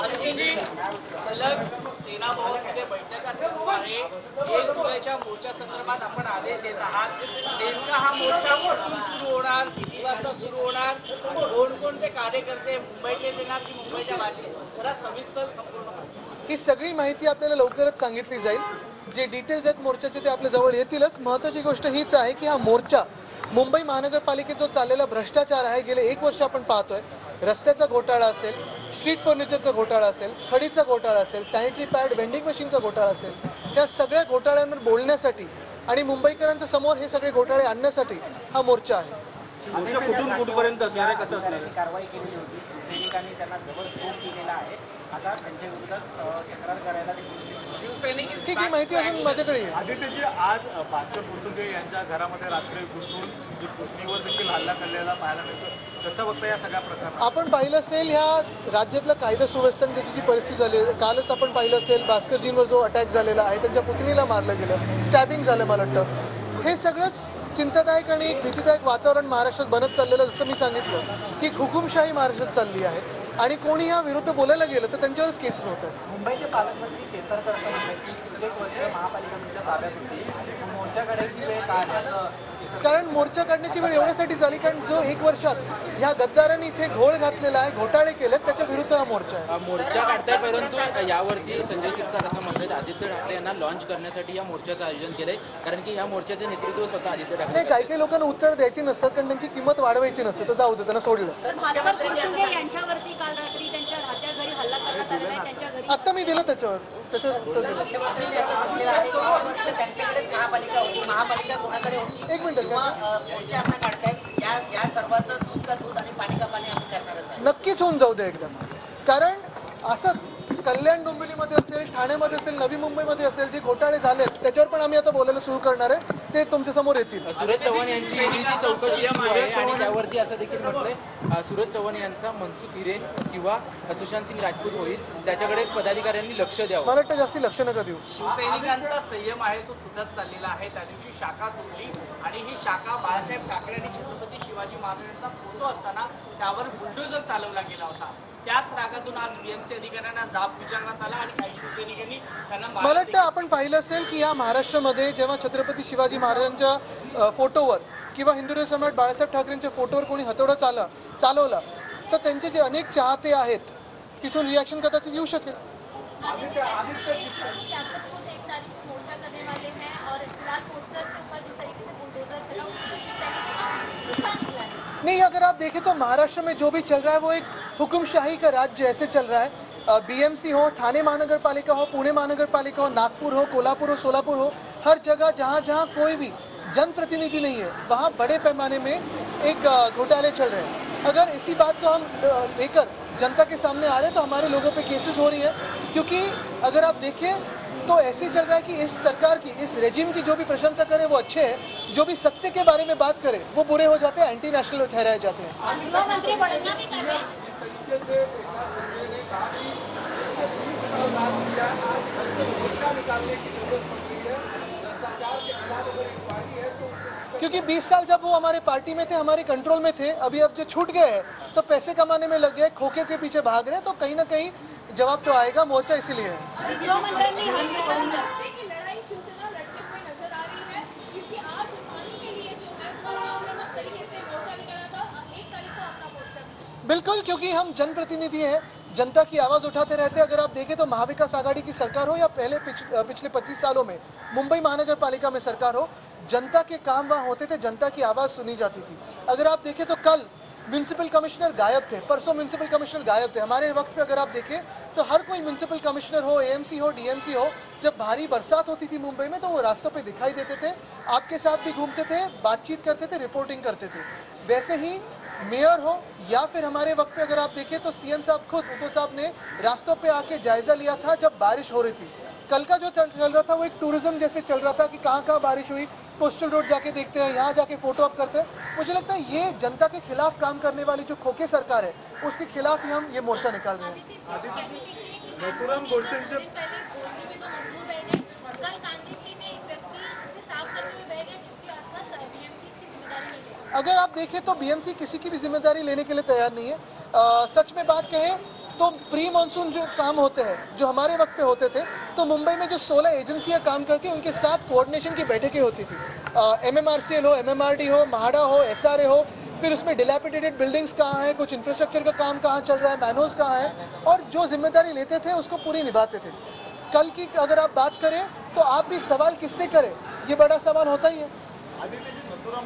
आदित्यजी, सलग सेना भवनमध्ये बैठका सुरू आहे. 1 जुलैच्या मोर्चा संदर्भात आपण आदेश देत आहात. नेमका हा मोर्चा कुठून सुरू होणार, किती वाजता सुरू होणार, कोणकोणते कार्यकर्ते मुंबईतले येणार की मुंबईच्या बाहेर, जरा सविस्तर संपूर्ण ही सगळी माहिती आपल्याला लवकरच सांगितली जाईल. जे डिटेल्स आहेत मोर्चाचे ते आपल्या जवळ येतीलच. महत्त्वाची गोष्ट हीच आहे की हा मोर्चा मुंबई महानगरपालिकेचा चाललेला भ्रष्टाचार आहे, गेले 1 वर्ष आपण पाहतोय. रस्त्याचा घोटाळा असेल, स्ट्रीट फर्निचरचा घोटाळा असेल, खडीचा घोटाळा असेल, सॅनिटरी पॅड वेंडिंग मशीनचा घोटाळा असेल, या सगळ्या घोटाळ्यांवर बोलण्यासाठी आणि मुंबईकरांच्या समोर हे सगळे घोटाळे आणण्यासाठी हा मोर्चा आहे. कुठून कुठपर्यंत असणार आहे, कसं असणार आहे? कारवाई केली होती, सैनिकांनी त्यांना जबरदस्त केलेला आहे. आता त्यांच्या विरोधात तक्रार करायला शिवसैनिक ठीक आहे, माहिती अजून माझ्याकडे आहे. आदित्यजी, आज भास्कर पुरसुंगे यांच्या घरामध्ये रात्री घुसून जी पुतणीवर देखील हल्ला केलेला पाहायला मिळतो. कसं बघता या सगळ्या प्रकारात? आपण पाहिलं असेल ह्या राज्यातलं कायदा सुव्यवस्था आणि त्याची जी परिस्थिती झाली आहे, कालच आपण पाहिलं असेल भास्करजींवर जो अटॅक झालेला आहे, त्यांच्या पुतणीला मारलं गेलं, स्टॅबिंग झालं. मला वाटतं हे सगळंच चिंतादायक आणि एक भीतीदायक वातावरण महाराष्ट्रात बनत चाललेलं. जसं मी सांगितलं की हुकुमशाही महाराष्ट्रात चालली आहे आणि कोणी या विरुद्ध बोलायला गेलं तर त्यांच्यावरच केसेस होत आहेत. मुंबईचे पालकमंत्री केसरकर असं म्हणतात की कित्येक वर्ष महापालिका तुमच्या ताब्यात होती, मोर्चाकडेची वेळ का आली असं. कारण मोर्चा काढण्याची वेळ एवढ्यासाठी झाली कारण जो 1 वर्षात ह्या गद्दारांनी इथे घोळ घातलेला आहे, घोटाळे केलेत, त्याच्या विरुद्ध हा मोर्चा आहे. मोर्चा काढताय, परंतु यावरती संजय शिरसाट असं म्हणतात आदित्य ठाकरे यांना लॉन्च करण्यासाठी या मोर्चाचं आयोजन केलंय, कारण की या मोर्चाचे नेतृत्व स्वतः आदित्य ठाकरे. नाही, काही लोकांना उत्तर द्यायची नसतात कारण त्यांची किंमत वाढवायची नसते, तर जाऊ दे, त्यांना सोडलं. भास्कर पुरसुंगे यांच्यावरती काल रात्री त्यांच्या राहत्या घरी हल्ला करण्यात आलेला आहे. त्यांच्या घरी आता मी दिलं त्याच्यावर उत्तर दिलं. मुख्यमंत्र्यांनी असं म्हटलेलं आहे की वर्ष त्यांच्याकडेच महापालिका होती, महापालिका कोणाकडे होती? 1 मिनिट, मोर्चे आता काढतायत, या सर्वांचं दूध का दूध आणि पाणी का पाणी आम्ही करणारच आहे. नक्कीच होऊन जाऊ दे एकदा. कारण असंच कल्याण डोंबिवलीमध्ये असेल, ठाण्यामध्ये असेल, नवी मुंबईमध्ये असेल, जे घोटाळे झालेत त्याच्यावर पण आम्ही आता बोलायला सुरू करणार आहे. ते तुमच्या समोर येतील. सूरज चव्हाण यांची ईडीची चौकशी सुरू आहे आणि त्यावरती असं देखील म्हटलंय सूरज चव्हाण यांचा मनसुख हिरेन किंवा सुशांत सिंग राजपूत होईल, त्याच्याकडे पदाधिकाऱ्यांनी लक्ष द्यावं. मला वाटतं जास्ती लक्ष नका देऊ. शिवसैनिकांचा संयम आहे तो सुटत चाललेला आहे. त्या दिवशी शाखा तोडली आणि ही शाखा बाळासाहेब ठाकरे आणि छत्रपती शिवाजी महाराजांचा फोटो असताना त्यावर बुलडोजर चालवला गेला होता. त्याच रागातून आज बीएमसी अधिकाऱ्यांना जाब विचारण्यात आला आणि काही शिवसैनिकांनी त्यांना मला वाटतं आपण पाहिलं असेल की या महाराष्ट्रामध्ये जेव्हा छत्रपती शिवाजी महाराजांच्या फोटोवर किंवा हिंदुराव सम्राट बाळासाहेब ठाकरेंच्या फोटोवर कोणी हतोडा चालवला तर त्यांचे जे अनेक चाहते आहेत तिथून रिॲक्शन कदाचित येऊ शकेल. नहीं, अगर आप देखें तो महाराष्ट्र में जो भी चल रहा है वो एक हुकुमशाही का राज्य ऐसे चल रहा है. बीएमसी हो, थाने महानगर पालिका हो, पुणे महानगर पालिका हो, नागपुर हो, कोल्हापुर हो, सोलापुर हो, हर जगह जहाँ जहाँ कोई भी जनप्रतिनिधि नहीं है वहाँ बड़े पैमाने में एक घोटाले चल रहे हैं. अगर इसी बात को हम लेकर जनता के सामने आ रहे हैं तो हमारे लोगों पे केसेस हो रही है, क्योंकि अगर आप देखें तो ऐसे चल रहा है कि इस सरकार की, इस रेजिम की जो भी प्रशंसा करे वो अच्छे हैं, जो भी सत्य के बारे में बात करे वो बुरे हो जाते हैं, एंटी नेशनल ठहराए जाते हैं. क्योंकि 20 साल जब वो हमारे पार्टी में थे, हमारे कंट्रोल में थे, अभी अब जो छूट गए हैं तो पैसे कमाने में लग गए, खोखे के पीछे भाग रहे हैं, तो कहीं ना कहीं जवाब तो आएगा. मोर्चा इसीलिए है. बिल्कुल, क्योंकि हम जनप्रतिनिधि हैं, जनता की आवाज़ उठाते रहते हैं. अगर आप देखें तो महाविकास आघाड़ी की सरकार हो या पहले पिछले 25 सालों में मुंबई महानगर पालिका में सरकार हो, जनता के काम वहाँ होते थे, जनता की आवाज़ सुनी जाती थी. अगर आप देखें तो कल म्यूनसिपल कमिश्नर गायब थे, परसों म्यूनसिपल कमिश्नर गायब थे. हमारे वक्त पे अगर आप देखें तो हर कोई म्यूनसिपल कमिश्नर हो, एएमसी हो, डीएमसी हो, जब भारी बरसात होती थी मुंबई में तो वो रास्तों पे दिखाई देते थे, आपके साथ भी घूमते थे, बातचीत करते थे, रिपोर्टिंग करते थे. वैसे ही मेयर हो या फिर हमारे वक्त पे अगर आप देखें तो सीएम साहब खुद, उद्धव साहब ने रास्तों पे आके जायजा लिया था जब बारिश हो रही थी. कल का जो चल रहा था वो एक टूरिज्म जैसे चल रहा था कि कहाँ कहाँ बारिश हुई, कोस्टल रोड जाके देखते हैं, यहाँ जाके फोटो अप करते हैं. मुझे लगता है ये जनता के खिलाफ काम करने वाली जो खोखे सरकार है उसके खिलाफ ही हम ये मोर्चा निकाल रहे हैं. अगर आप देखें तो बीएमसी किसी की भी जिम्मेदारी लेने के लिए तैयार नहीं है। सच में बात कहें तो प्री मानसून जो काम होते हैं, जो हमारे वक्त पे होते थे, तो मुंबई में जो 16 एजेंसियां काम करके उनके साथ कोऑर्डिनेशन की बैठकें होती थी। MMRCL हो, MMRD हो, म्हाडा हो, SRA हो, फिर उसमें डिलैपिडेटेड बिल्डिंग्स कहाँ हैं, कुछ इंफ्रास्ट्रक्चर का काम कहाँ चल रहा है, मैनुअल्स कहाँ हैं, और जो जिम्मेदारी लेते थे उसको पूरी निभाते थे। कल की अगर आप बात करें तो आप भी सवाल किससे करें, ये बड़ा सवाल होता ही है। आदित्यजी, नथुराम